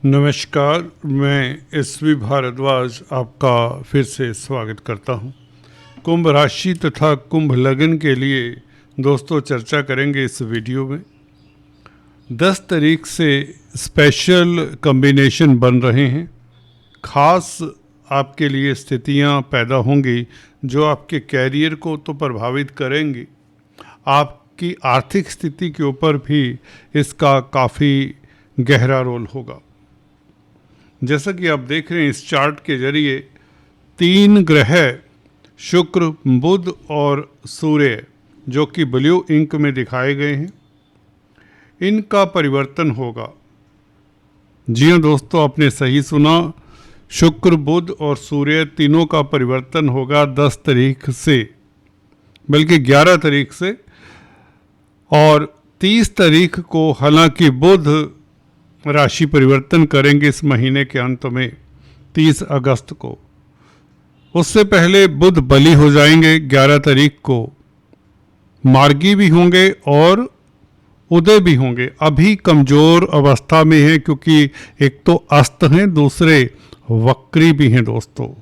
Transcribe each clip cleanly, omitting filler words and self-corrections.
नमस्कार, मैं एसवी भारद्वाज आपका फिर से स्वागत करता हूं। कुंभ राशि तथा कुंभ लग्न के लिए दोस्तों चर्चा करेंगे इस वीडियो में। 10 तारीख से स्पेशल कॉम्बिनेशन बन रहे हैं। खास आपके लिए स्थितियां पैदा होंगी जो आपके कैरियर को तो प्रभावित करेंगी, आपकी आर्थिक स्थिति के ऊपर भी इसका काफ़ी गहरा रोल होगा। जैसा कि आप देख रहे हैं इस चार्ट के जरिए 3 ग्रह शुक्र, बुध और सूर्य जो कि ब्लू इंक में दिखाए गए हैं, इनका परिवर्तन होगा। जी हाँ दोस्तों, आपने सही सुना। शुक्र, बुध और सूर्य तीनों का परिवर्तन होगा 10 तारीख से, बल्कि 11 तारीख से। और 30 तारीख को हालांकि बुध राशि परिवर्तन करेंगे इस महीने के अंत में 30 अगस्त को। उससे पहले बुध बली हो जाएंगे 11 तारीख को। मार्गी भी होंगे और उदय भी होंगे। अभी कमज़ोर अवस्था में हैं क्योंकि एक तो अस्त हैं, दूसरे वक्री भी हैं दोस्तों।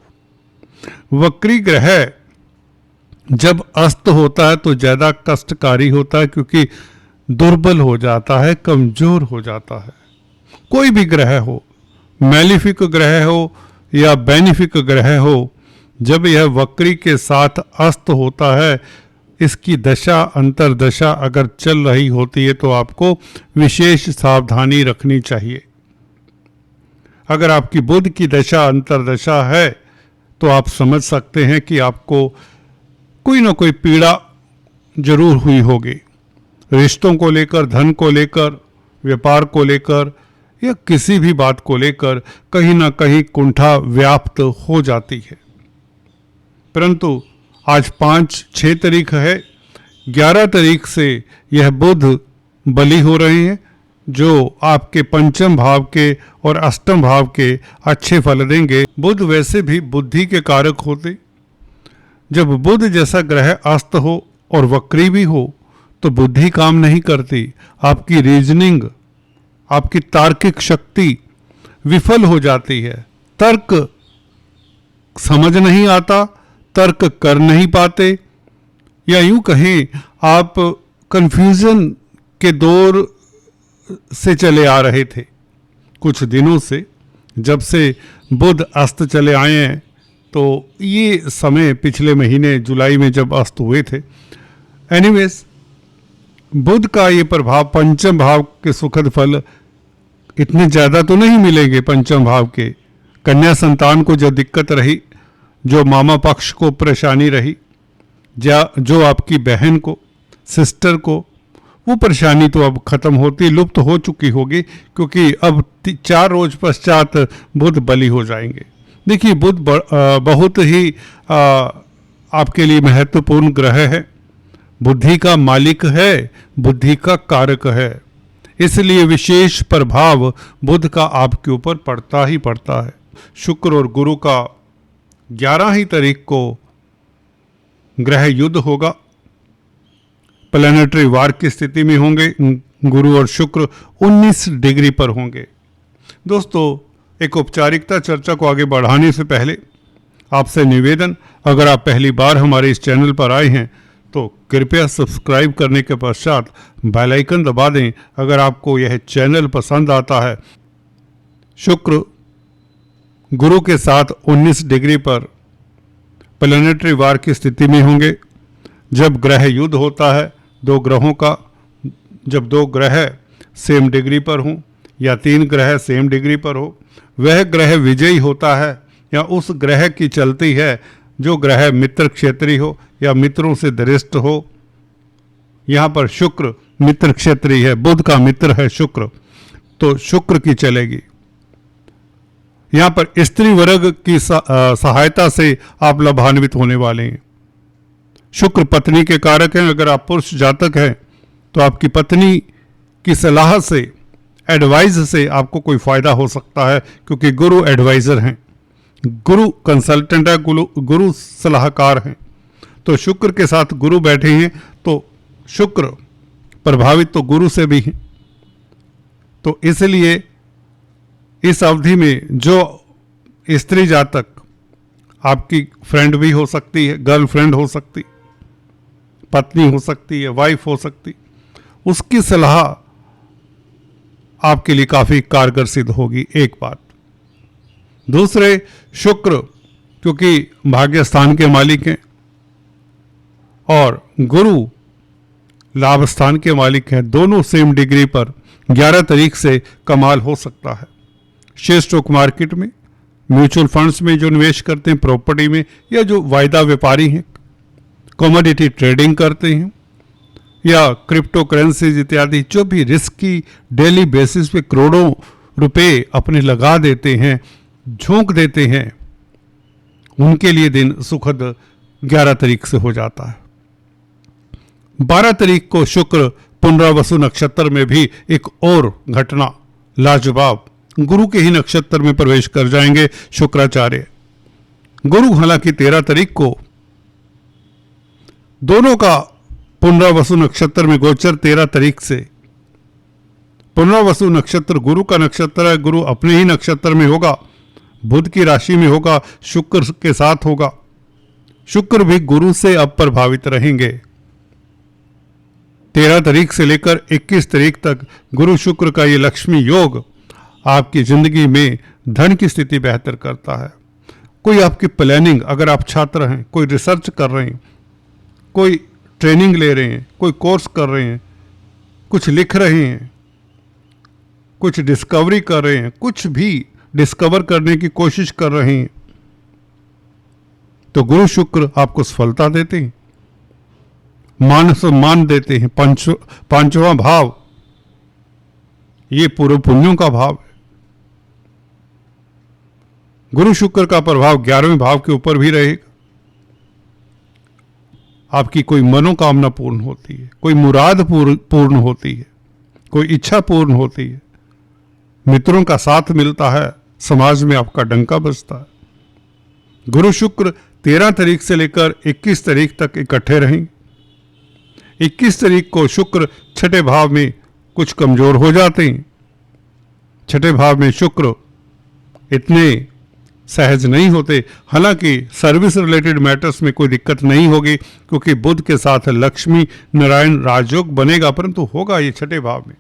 वक्री ग्रह जब अस्त होता है तो ज़्यादा कष्टकारी होता है क्योंकि दुर्बल हो जाता है, कमज़ोर हो जाता है। कोई भी ग्रह हो, मैलिफिक ग्रह हो या बेनिफिक ग्रह हो, जब यह वक्री के साथ अस्त होता है, इसकी दशा अंतर्दशा अगर चल रही होती है तो आपको विशेष सावधानी रखनी चाहिए। अगर आपकी बुध की दशा अंतर्दशा है तो आप समझ सकते हैं कि आपको कोई ना कोई पीड़ा जरूर हुई होगी। रिश्तों को लेकर, धन को लेकर, व्यापार को लेकर या किसी भी बात को लेकर कहीं ना कहीं कुंठा व्याप्त हो जाती है। परंतु आज 5-6 तारीख है, 11 तारीख से यह बुध बली हो रहे हैं जो आपके पंचम भाव के और अष्टम भाव के अच्छे फल देंगे। बुध वैसे भी बुद्धि के कारक होते। जब बुध जैसा ग्रह अस्त हो और वक्री भी हो तो बुद्धि काम नहीं करती। आपकी रीजनिंग, आपकी तार्किक शक्ति विफल हो जाती है। तर्क समझ नहीं आता, तर्क कर नहीं पाते, या यूं कहें आप कंफ्यूजन के दौर से चले आ रहे थे कुछ दिनों से। जब से बुध अस्त चले आए हैं तो ये समय पिछले महीने जुलाई में जब अस्त हुए थे। एनीवेज, बुध का ये प्रभाव पंचम भाव के सुखद फल इतने ज़्यादा तो नहीं मिलेंगे। पंचम भाव के कन्या संतान को जो दिक्कत रही, जो मामा पक्ष को परेशानी रही, जो आपकी बहन को, सिस्टर को, वो परेशानी तो अब ख़त्म होती, लुप्त हो चुकी होगी क्योंकि अब 4 रोज पश्चात बुध बली हो जाएंगे। देखिए, बुध बहुत ही आपके लिए महत्वपूर्ण ग्रह है। बुद्धि का मालिक है, बुद्धि का कारक है, इसलिए विशेष प्रभाव बुध का आपके ऊपर पड़ता ही पड़ता है। शुक्र और गुरु का 11 ही तारीख को ग्रह युद्ध होगा। प्लैनेटरी वार की स्थिति में होंगे। गुरु और शुक्र 19 डिग्री पर होंगे। दोस्तों, एक औपचारिकता चर्चा को आगे बढ़ाने से पहले आपसे निवेदन, अगर आप पहली बार हमारे इस चैनल पर आए हैं तो कृपया सब्सक्राइब करने के पश्चात बेल आइकन दबा दें। अगर आपको यह चैनल पसंद आता है। शुक्र गुरु के साथ 19 डिग्री पर प्लैनेटरी वार की स्थिति में होंगे। जब ग्रह युद्ध होता है दो ग्रहों का, जब 2 ग्रह सेम डिग्री पर हों या 3 ग्रह सेम डिग्री पर हो, वह ग्रह विजयी होता है या उस ग्रह की चलती है जो ग्रह मित्र क्षेत्री हो या मित्रों से दरिष्ट हो। यहाँ पर शुक्र मित्र क्षेत्री है, बुध का मित्र है शुक्र, तो शुक्र की चलेगी। यहाँ पर स्त्री वर्ग की सहायता से आप लाभान्वित होने वाले हैं। शुक्र पत्नी के कारक हैं। अगर आप पुरुष जातक हैं तो आपकी पत्नी की सलाह से, एडवाइस से आपको कोई फायदा हो सकता है क्योंकि गुरु एडवाइजर हैं, गुरु कंसल्टेंट है, गुरु सलाहकार हैं। तो शुक्र के साथ गुरु बैठे हैं तो शुक्र प्रभावित तो गुरु से भी हैं। तो इसलिए इस अवधि में जो स्त्री जातक, आपकी फ्रेंड भी हो सकती है, गर्लफ्रेंड हो सकती, पत्नी हो सकती है, वाइफ हो सकती, उसकी सलाह आपके लिए काफी कारगर सिद्ध होगी। एक बात। दूसरे, शुक्र क्योंकि भाग्य स्थान के मालिक हैं और गुरु लाभ स्थान के मालिक हैं, दोनों सेम डिग्री पर 11 तारीख से कमाल हो सकता है। शेयर स्टॉक मार्केट में, म्यूचुअल फंड्स में जो निवेश करते हैं, प्रॉपर्टी में, या जो वायदा व्यापारी हैं, कमोडिटी ट्रेडिंग करते हैं, या क्रिप्टो करेंसीज इत्यादि, जो भी रिस्की डेली बेसिस पे करोड़ों रुपए अपने लगा देते हैं, झोंक देते हैं, उनके लिए दिन सुखद 11 तारीख से हो जाता है। 12 तारीख को शुक्र पुनर्वसु नक्षत्र में भी एक और घटना लाजवाब, गुरु के ही नक्षत्र में प्रवेश कर जाएंगे शुक्राचार्य। गुरु हालांकि 13 तारीख को दोनों का पुनर्वसु नक्षत्र में गोचर 13 तारीख से, पुनर्वसु नक्षत्र गुरु का नक्षत्र है, गुरु अपने ही नक्षत्र में होगा, बुध की राशि में होगा, शुक्र के साथ होगा। शुक्र भी गुरु से अब प्रभावित रहेंगे। 13 तारीख से लेकर 21 तारीख तक गुरु शुक्र का ये लक्ष्मी योग आपकी जिंदगी में धन की स्थिति बेहतर करता है। कोई आपकी प्लानिंग, अगर आप छात्र हैं, कोई रिसर्च कर रहे हैं, कोई ट्रेनिंग ले रहे हैं, कोई कोर्स कर रहे हैं, कुछ लिख रहे हैं, कुछ डिस्कवरी कर रहे हैं, कुछ भी डिस्कवर करने की कोशिश कर रहे हैं, तो गुरु शुक्र आपको सफलता देते हैं, मान सम्मान देते हैं। पांचवां भाव ये पूर्व पुण्यों का भाव है। गुरु शुक्र का प्रभाव 11वें भाव के ऊपर भी रहेगा। आपकी कोई मनोकामना पूर्ण होती है, कोई मुराद पूर्ण होती है, कोई इच्छा पूर्ण होती है, मित्रों का साथ मिलता है, समाज में आपका डंका बजता है। गुरु शुक्र 13 तारीख से लेकर 21 तारीख तक इकट्ठे रहेंगे। 21 तारीख को शुक्र छठे भाव में कुछ कमजोर हो जाते हैं। छठे भाव में शुक्र इतने सहज नहीं होते। हालांकि सर्विस रिलेटेड मैटर्स में कोई दिक्कत नहीं होगी क्योंकि बुध के साथ लक्ष्मी नारायण राजयोग बनेगा, परंतु होगा ये छठे भाव में।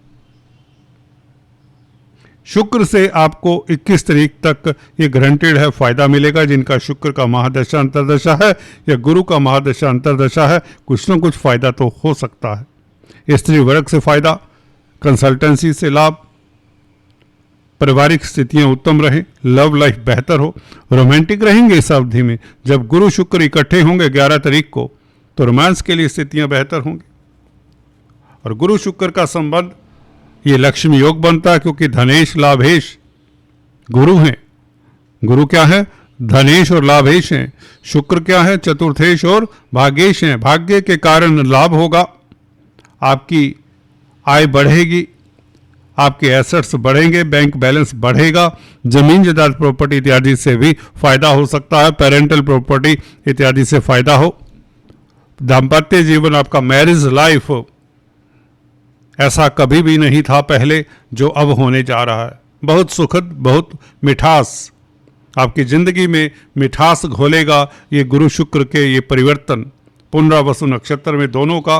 शुक्र से आपको 21 तारीख तक ये गारंटेड है फायदा मिलेगा। जिनका शुक्र का महादशा अंतरदशा है या गुरु का महादशा अंतरदशा है, कुछ न कुछ फायदा तो हो सकता है। स्त्री वर्ग से फायदा, कंसल्टेंसी से लाभ, पारिवारिक स्थितियां उत्तम रहे, लव लाइफ बेहतर हो, रोमांटिक रहेंगे इस अवधि में। जब गुरु शुक्र इकट्ठे होंगे 11 तारीख को तो रोमांस के लिए स्थितियां बेहतर होंगी। और गुरु शुक्र का संबंध ये लक्ष्मी योग बनता है क्योंकि धनेश लाभेश गुरु हैं। गुरु क्या है? धनेश और लाभेश हैं। शुक्र क्या है? चतुर्थेश और भाग्येश हैं। भाग्य के कारण लाभ होगा, आपकी आय बढ़ेगी, आपके एसेट्स बढ़ेंगे, बैंक बैलेंस बढ़ेगा, जमीन जायदाद प्रॉपर्टी इत्यादि से भी फायदा हो सकता है, पेरेंटल प्रॉपर्टी इत्यादि से फायदा हो। दाम्पत्य जीवन, आपका मैरिज लाइफ ऐसा कभी भी नहीं था पहले जो अब होने जा रहा है। बहुत सुखद, बहुत मिठास, आपकी जिंदगी में मिठास घोलेगा ये गुरु शुक्र के ये परिवर्तन। पुनर्वसु नक्षत्र में दोनों का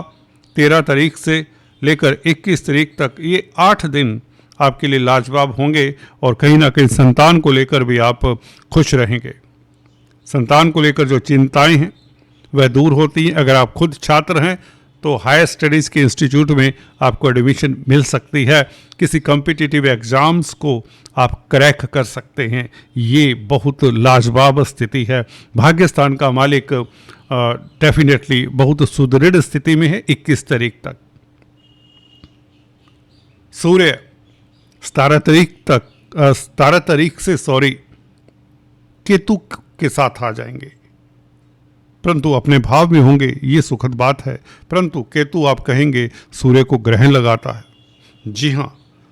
13 तारीख से लेकर 21 तारीख तक ये 8 दिन आपके लिए लाजवाब होंगे और कहीं ना कहीं संतान को लेकर भी आप खुश रहेंगे। संतान को लेकर जो चिंताएं हैं वह दूर होती हैं। अगर आप खुद छात्र हैं तो हायर स्टडीज़ के इंस्टीट्यूट में आपको एडमिशन मिल सकती है। किसी कॉम्पिटिटिव एग्ज़ाम्स को आप क्रैक कर सकते हैं। ये बहुत लाजवाब स्थिति है। भाग्यस्थान का मालिक डेफिनेटली बहुत सुदृढ़ स्थिति में है 21 तारीख तक। सूर्य 17 तारीख से केतु के साथ आ जाएंगे, परंतु अपने भाव में होंगे, ये सुखद बात है। परंतु केतु आप कहेंगे सूर्य को ग्रहण लगाता है। जी हाँ,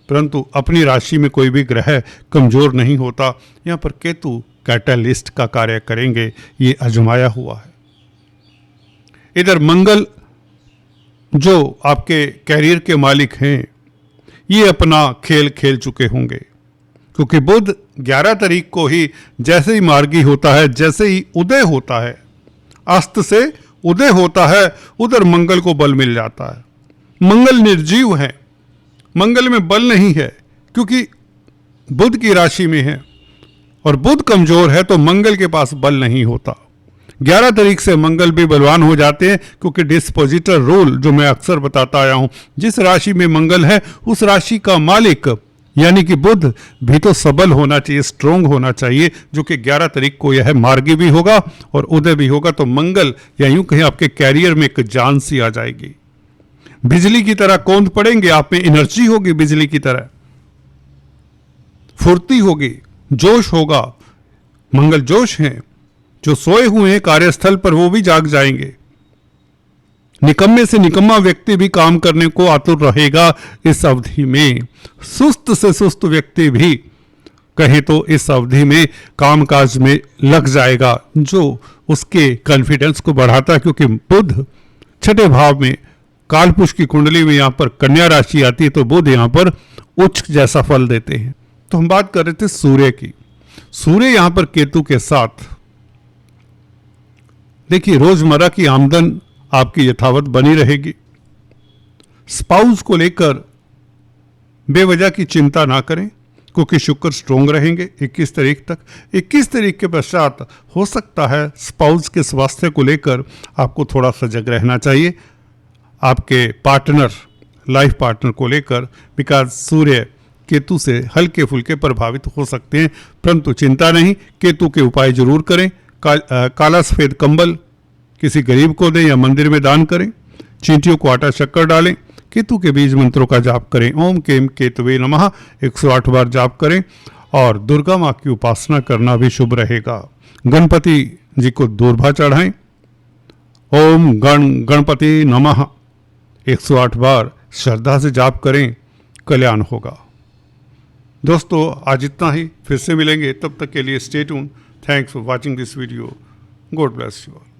परंतु अपनी राशि में कोई भी ग्रह कमजोर नहीं होता। यहाँ पर केतु कैटलिस्ट का कार्य करेंगे, ये आजमाया हुआ है। इधर मंगल जो आपके कैरियर के मालिक हैं, ये अपना खेल खेल चुके होंगे। क्योंकि बुध 11 तारीख को ही जैसे ही मार्गी होता है, जैसे ही उदय होता है, अस्त से उदय होता है, उधर मंगल को बल मिल जाता है। मंगल निर्जीव है, मंगल में बल नहीं है, क्योंकि बुध की राशि में है और बुध कमजोर है तो मंगल के पास बल नहीं होता। 11 तारीख से मंगल भी बलवान हो जाते हैं, क्योंकि डिस्पोजिटर रूल जो मैं अक्सर बताता आया हूं, जिस राशि में मंगल है उस राशि का मालिक यानी कि बुध भी तो सबल होना चाहिए, स्ट्रोंग होना चाहिए, जो कि 11 तारीख को यह मार्गी भी होगा और उदय भी होगा। तो मंगल या यूं कहीं आपके कैरियर में एक जान सी आ जाएगी, बिजली की तरह कौंध पड़ेंगे, आप में एनर्जी होगी, बिजली की तरह फुर्ती होगी, जोश होगा। मंगल जोश है, जो सोए हुए हैं कार्यस्थल पर वो भी जाग जाएंगे। निकम्मे से निकम्मा व्यक्ति भी काम करने को आतुर रहेगा इस अवधि में। सुस्त से सुस्त व्यक्ति भी कहे तो इस अवधि में कामकाज में लग जाएगा, जो उसके कॉन्फिडेंस को बढ़ाता है, क्योंकि बुध छठे भाव में कालपुरुष की कुंडली में यहां पर कन्या राशि आती है, तो बुध यहां पर उच्च जैसा फल देते हैं। तो हम बात कर रहे थे सूर्य की। सूर्य यहां पर केतु के साथ, देखिए रोजमर्रा की आमदन आपकी यथावत बनी रहेगी। स्पाउस को लेकर बेवजह की चिंता ना करें, क्योंकि शुक्र स्ट्रोंग रहेंगे 21 तारीख तक। 21 तारीख के पश्चात हो सकता है स्पाउस के स्वास्थ्य को लेकर आपको थोड़ा सजग रहना चाहिए, आपके पार्टनर, लाइफ पार्टनर को लेकर, बिकॉज सूर्य केतु से हल्के फुल्के प्रभावित हो सकते हैं। परंतु चिंता नहीं, केतु के उपाय जरूर करें। काला सफेद कंबल किसी गरीब को दें या मंदिर में दान करें। चींटियों को आटा शक्कर डालें। केतु के बीज मंत्रों का जाप करें। ओम केम केतवे नमः 108 बार जाप करें। और दुर्गा माँ की उपासना करना भी शुभ रहेगा। गणपति जी को दूर्भा चढ़ाएं। ओम गणपति नमः 108 बार श्रद्धा से जाप करें, कल्याण होगा। दोस्तों आज इतना ही, फिर से मिलेंगे, तब तक के लिए stay tune. Thanks for watching this video. God bless you all.